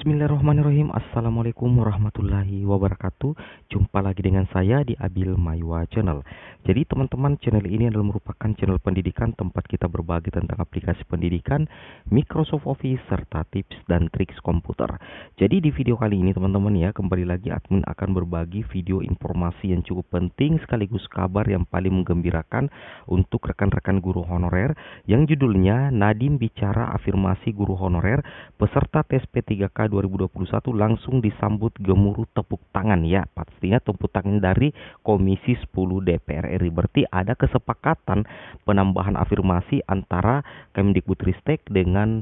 Bismillahirrahmanirrahim. Assalamualaikum warahmatullahi wabarakatuh. Jumpa lagi dengan saya di Abil Maiwa Channel. Jadi teman-teman, channel ini adalah merupakan channel pendidikan tempat kita berbagi tentang aplikasi pendidikan, Microsoft Office, serta tips dan triks komputer. Jadi di video kali ini teman-teman ya, kembali lagi admin akan berbagi video informasi yang cukup penting sekaligus kabar yang paling menggembirakan untuk rekan-rekan guru honorer yang judulnya Nadiem bicara afirmasi guru honorer peserta tes P3K 2021 langsung disambut gemuruh tepuk tangan ya. Pastinya tepuk tangan dari Komisi 10 DPR RI. Berarti ada kesepakatan penambahan afirmasi antara Kemdikbudristek dengan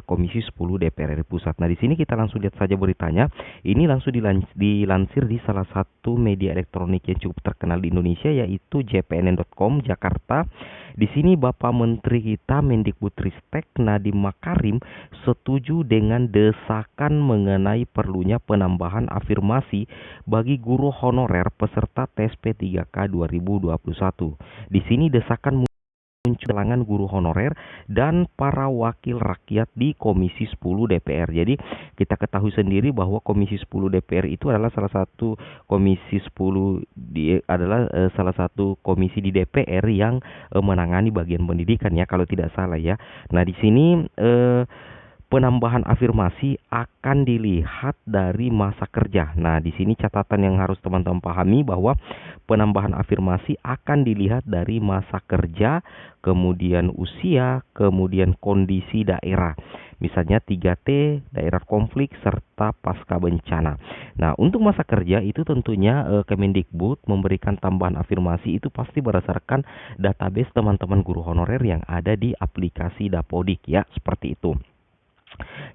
Komisi 10 DPR RI Pusat. Nah, di sini kita langsung lihat saja beritanya. Ini langsung dilansir di salah satu media elektronik yang cukup terkenal di Indonesia, yaitu jpnn.com Jakarta. Di sini Bapak Menteri kita Mendikbudristek Nadiem Makarim setuju dengan desakan mengenai perlunya penambahan afirmasi bagi guru honorer peserta tes P3K 2021. Di sini desakan muncul kalangan guru honorer dan para wakil rakyat di Komisi 10 DPR. Jadi kita ketahui sendiri bahwa Komisi 10 DPR itu adalah salah satu salah satu komisi di DPR yang menangani bagian pendidikan ya, kalau tidak salah ya. Nah, di sini penambahan afirmasi akan dilihat dari masa kerja. Nah, di sini catatan yang harus teman-teman pahami bahwa penambahan afirmasi akan dilihat dari masa kerja, kemudian usia, kemudian kondisi daerah. Misalnya 3T, daerah konflik, serta pasca bencana. Nah, untuk masa kerja itu tentunya Kemendikbud memberikan tambahan afirmasi itu pasti berdasarkan database teman-teman guru honorer yang ada di aplikasi Dapodik ya, seperti itu.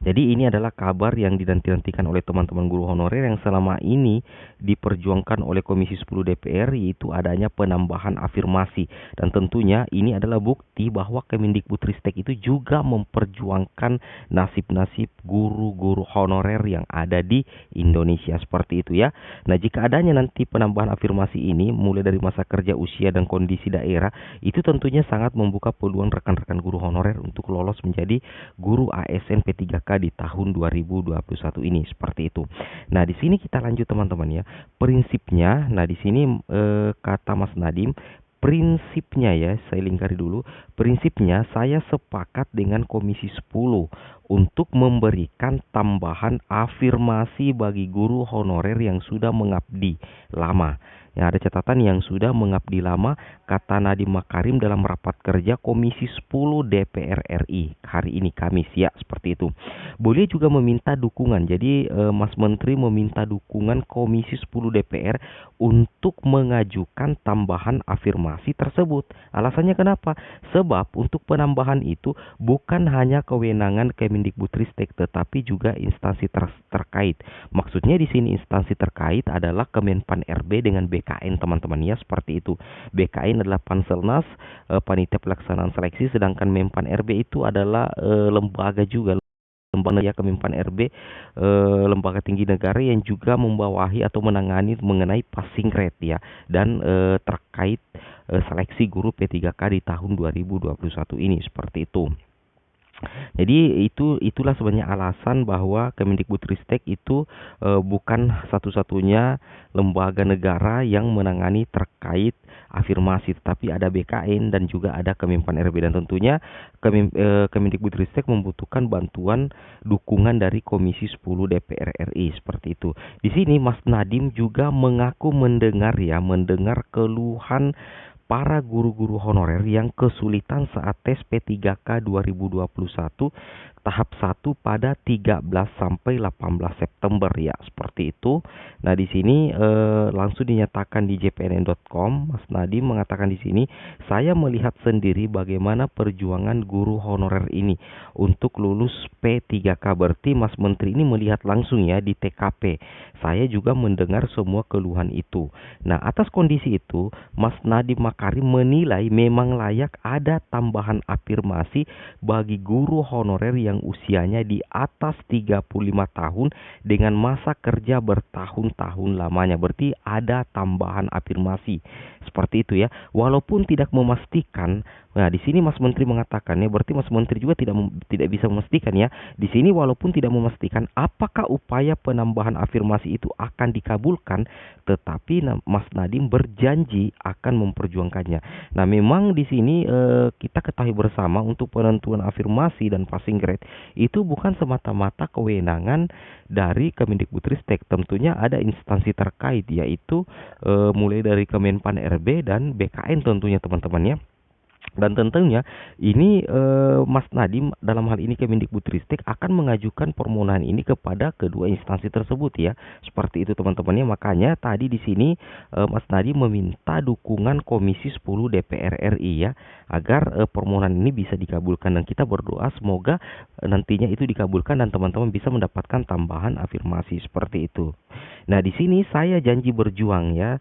Jadi ini adalah kabar yang dinanti-nantikan oleh teman-teman guru honorer yang selama ini diperjuangkan oleh Komisi 10 DPR, yaitu adanya penambahan afirmasi. Dan tentunya ini adalah bukti bahwa Kemendikbudristek itu juga memperjuangkan nasib-nasib guru-guru honorer yang ada di Indonesia, seperti itu ya. Nah, jika adanya nanti penambahan afirmasi ini mulai dari masa kerja, usia, dan kondisi daerah, itu tentunya sangat membuka peluang rekan-rekan guru honorer untuk lolos menjadi guru ASN P3K di tahun 2021 ini, seperti itu. Nah, di sini kita lanjut teman-teman ya. Prinsipnya, nah di sini kata Mas Nadiem, prinsipnya ya, saya lingkari dulu. Prinsipnya saya sepakat dengan Komisi 10 untuk memberikan tambahan afirmasi bagi guru honorer yang sudah mengabdi lama. Yang ada catatan yang sudah mengabdi lama, kata Nadiem Makarim dalam rapat kerja Komisi 10 DPR RI hari ini Kamis ya, seperti itu. Boleh juga meminta dukungan. Jadi Mas Menteri meminta dukungan Komisi 10 DPR untuk mengajukan tambahan afirmasi tersebut. Alasannya kenapa? Sebab untuk penambahan itu bukan hanya kewenangan Kemendikbudristek tetapi juga instansi terkait. Maksudnya di sini instansi terkait adalah Kemenpan RB dengan BKN teman-teman ya, seperti itu. BKN adalah Panselnas, panitia pelaksanaan seleksi, sedangkan Menpan RB itu adalah lembaga juga, lembaga ya, Kemenpan RB, lembaga tinggi negara yang juga membawahi atau menangani mengenai passing grade ya, dan terkait seleksi guru P3K di tahun 2021 ini, seperti itu. Jadi itulah sebenarnya alasan bahwa Kemendikbudristek itu bukan satu-satunya lembaga negara yang menangani terkait afirmasi, tetapi ada BKN dan juga ada Kemenpan RB, dan tentunya Kemendikbudristek membutuhkan bantuan dukungan dari Komisi 10 DPR RI, seperti itu. Di sini Mas Nadiem juga mengaku mendengar keluhan para guru-guru honorer yang kesulitan saat tes P3K 2021 tahap 1 pada 13 sampai 18 September ya, seperti itu. Nah, di sini langsung dinyatakan di jpnn.com, Mas Nadiem mengatakan di sini, saya melihat sendiri bagaimana perjuangan guru honorer ini untuk lulus P3K. Berarti Mas Menteri ini melihat langsung ya di TKP. Saya juga mendengar semua keluhan itu. Nah, atas kondisi itu, Mas Nadiem Makarim menilai memang layak ada tambahan afirmasi bagi guru honorer yang usianya di atas 35 tahun dengan masa kerja bertahun-tahun lamanya. Berarti ada tambahan afirmasi. Seperti itu ya. Walaupun tidak memastikan. Nah, di sini Mas Menteri mengatakan ya, berarti Mas Menteri juga tidak bisa memastikan ya. Di sini walaupun tidak memastikan apakah upaya penambahan afirmasi itu akan dikabulkan, tetapi Mas Nadiem berjanji akan memperjuangkannya. Nah, memang di sini kita ketahui bersama untuk penentuan afirmasi dan passing grade itu bukan semata-mata kewenangan dari Kemendikbudristek. Tentunya ada instansi terkait, yaitu mulai dari Kemenpan RB dan BKN tentunya teman-teman ya. Dan tentunya ini Mas Nadiem dalam hal ini Kemendikbudristek akan mengajukan permohonan ini kepada kedua instansi tersebut ya. Seperti itu teman-temannya. Makanya tadi di sini Mas Nadiem meminta dukungan Komisi 10 DPR RI ya, agar permohonan ini bisa dikabulkan, dan kita berdoa semoga nantinya itu dikabulkan dan teman-teman bisa mendapatkan tambahan afirmasi seperti itu. Nah, di sini saya janji berjuang ya.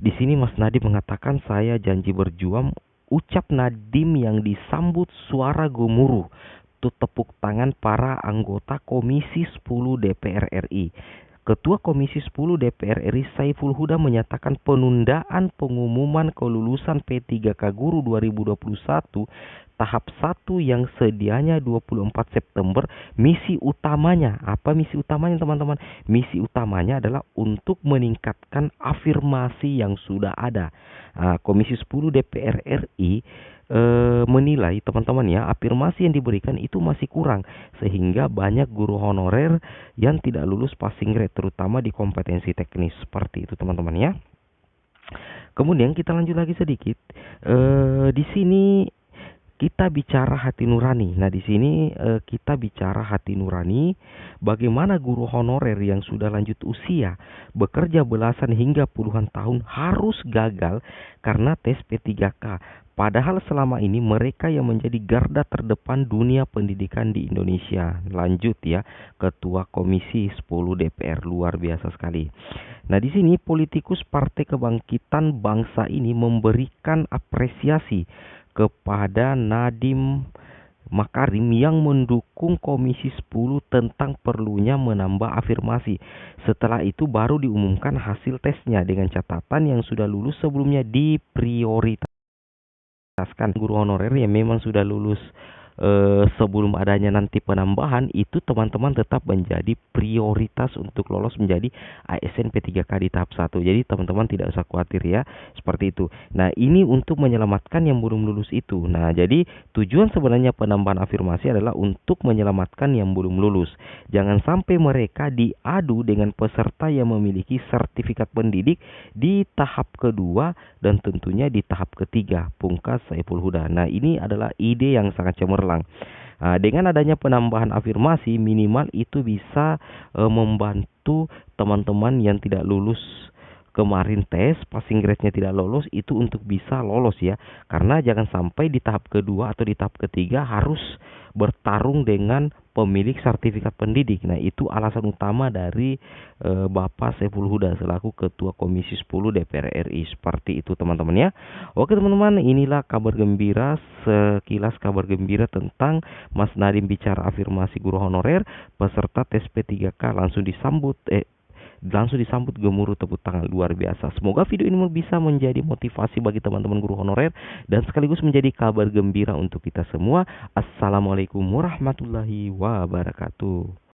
Di sini Mas Nadiem mengatakan saya janji berjuang. Ucap Nadiem yang disambut suara gemuruh, itu tepuk tangan para anggota Komisi 10 DPR RI. Ketua Komisi 10 DPR RI Saiful Huda menyatakan penundaan pengumuman kelulusan P3K Guru 2021 tahap 1 yang sedianya 24 September, misi utamanya, apa misi utamanya teman-teman? Misi utamanya adalah untuk meningkatkan afirmasi yang sudah ada. Komisi 10 DPR RI menilai teman-teman ya, afirmasi yang diberikan itu masih kurang, sehingga banyak guru honorer yang tidak lulus passing grade, terutama di kompetensi teknis. Seperti itu teman-teman ya. Kemudian kita lanjut lagi sedikit. Di sini kita bicara hati nurani. Nah, di sini kita bicara hati nurani, bagaimana guru honorer yang sudah lanjut usia, bekerja belasan hingga puluhan tahun harus gagal karena tes P3K. Padahal selama ini mereka yang menjadi garda terdepan dunia pendidikan di Indonesia. Lanjut ya, Ketua Komisi 10 DPR, luar biasa sekali. Nah, di sini politikus Partai Kebangkitan Bangsa ini memberikan apresiasi kepada Nadiem Makarim yang mendukung Komisi 10 tentang perlunya menambah afirmasi. Setelah itu baru diumumkan hasil tesnya dengan catatan yang sudah lulus sebelumnya diprioritaskan. Guru honorer yang memang sudah lulus sebelum adanya nanti penambahan itu teman-teman tetap menjadi prioritas untuk lolos menjadi ASN P3K di tahap 1. Jadi teman-teman tidak usah khawatir ya, seperti itu. Nah, ini untuk menyelamatkan yang belum lulus itu. Nah, jadi tujuan sebenarnya penambahan afirmasi adalah untuk menyelamatkan yang belum lulus. Jangan sampai mereka diadu dengan peserta yang memiliki sertifikat pendidik di tahap kedua dan tentunya di tahap ketiga, pungkas Saiful Huda. Nah, ini adalah ide yang sangat cemerlang. Dengan adanya penambahan afirmasi, minimal itu bisa membantu teman-teman yang tidak lulus kemarin tes, passing grade-nya tidak lolos, itu untuk bisa lolos ya. Karena jangan sampai di tahap kedua atau di tahap ketiga harus bertarung dengan pemilik sertifikat pendidik. Nah, itu alasan utama dari Bapak Saiful Huda selaku Ketua Komisi 10 DPR RI. Seperti itu teman-teman ya. Oke teman-teman, inilah kabar gembira, sekilas kabar gembira tentang Mas Nadiem bicara afirmasi guru honorer, peserta tes P3K langsung disambut gemuruh tepuk tangan, luar biasa. Semoga video ini bisa menjadi motivasi bagi teman-teman guru honorer dan sekaligus menjadi kabar gembira untuk kita semua. Assalamualaikum warahmatullahi wabarakatuh.